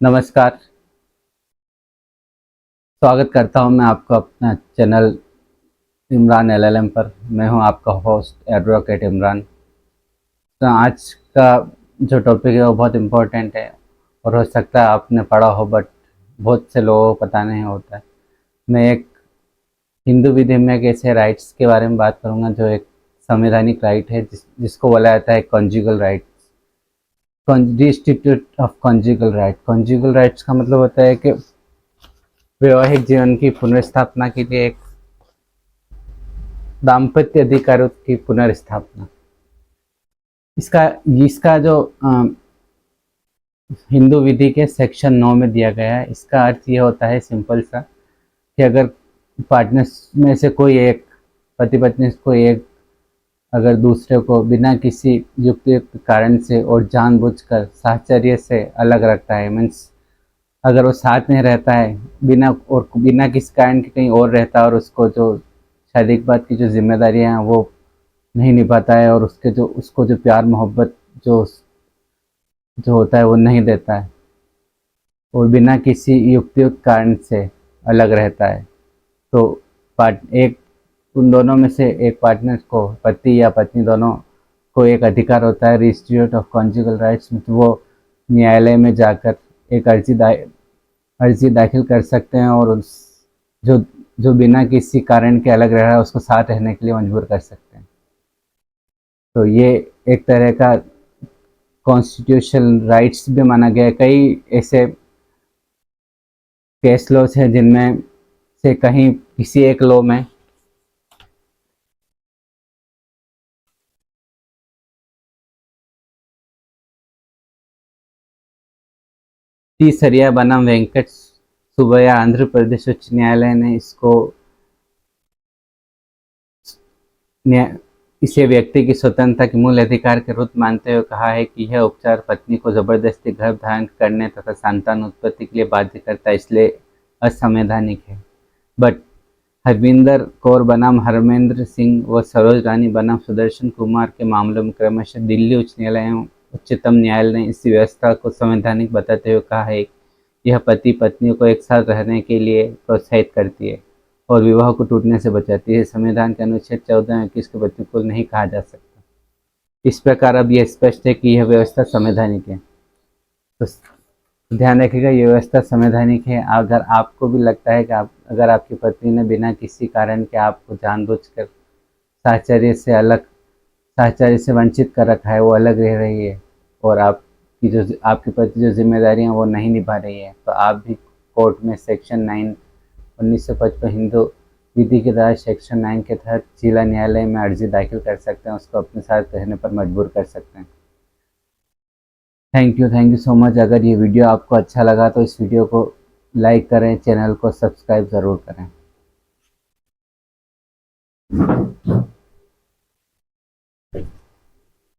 नमस्कार, स्वागत करता हूं मैं आपको अपना चैनल इमरान एलएलएम पर। मैं हूं आपका होस्ट एडवोकेट इमरान। तो आज का जो टॉपिक है वो बहुत इम्पोर्टेंट है और हो सकता है आपने पढ़ा हो, बट बहुत से लोगों को पता नहीं होता है। मैं एक हिंदू विधि में एक ऐसे राइट्स के बारे में बात करूंगा जो एक संवैधानिक राइट है जिसको बोला जाता है conjugal rights. Institute of conjugal right. Conjugal rights का मतलब होता है कि वैवाहिक जीवन की पुनर्स्थापना के लिए एक दाम्पत्य अधिकारों की पुनर्स्थापना। इसका इसका जो हिंदू विधि के सेक्शन 9 में दिया गया है, इसका अर्थ ये होता है सिंपल सा कि अगर पार्टनर्स में से कोई एक, पति पत्नी से कोई एक, अगर दूसरे को बिना किसी युक्तियुक्त कारण से और जानबूझकर साहचर्य से अलग रखता है, मीन्स अगर वो साथ में रहता है बिना किसी कारण के कहीं और रहता है और उसको जो शारीरिक बात की जो जिम्मेदारियां हैं वो नहीं निभाता है और उसको जो प्यार मोहब्बत जो जो होता है वो नहीं देता है और बिना किसी युक्तियुक्त कारण से अलग रहता है, तो उन दोनों में से एक पार्टनर को, पति या पत्नी दोनों को एक अधिकार होता है इंस्टीट्यूट ऑफ कॉन्जुगल राइट्स में। तो वो न्यायालय में जाकर एक अर्जी दाखिल कर सकते हैं और उस जो जो बिना किसी कारण के अलग रह रहा है उसको साथ रहने के लिए मजबूर कर सकते हैं। तो ये एक तरह का कॉन्स्टिट्यूशनल राइट्स भी माना गया है। कई ऐसे केस लॉज हैं जिनमें से कहीं किसी एक लॉ में तीसरिया बनाम वेंकट सुब्बैया आंध्र प्रदेश उच्च न्यायालय ने इसे व्यक्ति की स्वतंत्रता के मूल अधिकार के रूप मानते हुए कहा है कि यह उपचार पत्नी को जबरदस्ती गर्भ धारण करने तथा संतान उत्पत्ति के लिए बाध्य करता है, इसलिए असंवैधानिक है। बट हरविंदर कौर बनाम हरमेंद्र सिंह व सरोज रानी बनाम सुदर्शन कुमार के मामलों में क्रमशः दिल्ली उच्च न्यायालय एवं उच्चतम न्यायालय ने इस व्यवस्था को संवैधानिक बताते हुए कहा है कि यह पति पत्नियों को एक साथ रहने के लिए प्रोत्साहित करती है और विवाह को टूटने से बचाती है। संविधान के अनुच्छेद 14 और 21 के प्रतिकूल नहीं कहा जा सकता। इस प्रकार अब यह स्पष्ट है कि यह व्यवस्था संवैधानिक है। तो ध्यान रखिएगा, ये व्यवस्था संवैधानिक है। अगर आपको भी लगता है कि अगर आपकी पत्नी ने बिना किसी कारण के आपको जानबूझकर साहचर्य से वंचित कर रखा है, वो अलग रह रही है और आपकी पति जो जिम्मेदारियां वो नहीं निभा रही है, तो आप भी कोर्ट में सेक्शन 9 1955 हिंदू विधि के तहत सेक्शन 9 के तहत जिला न्यायालय में अर्जी दाखिल कर सकते हैं, उसको अपने साथ रहने पर मजबूर कर सकते हैं। Thank you so much. अगर ये वीडियो आपको अच्छा लगा तो इस वीडियो को लाइक करें, चैनल को सब्सक्राइब ज़रूर करें।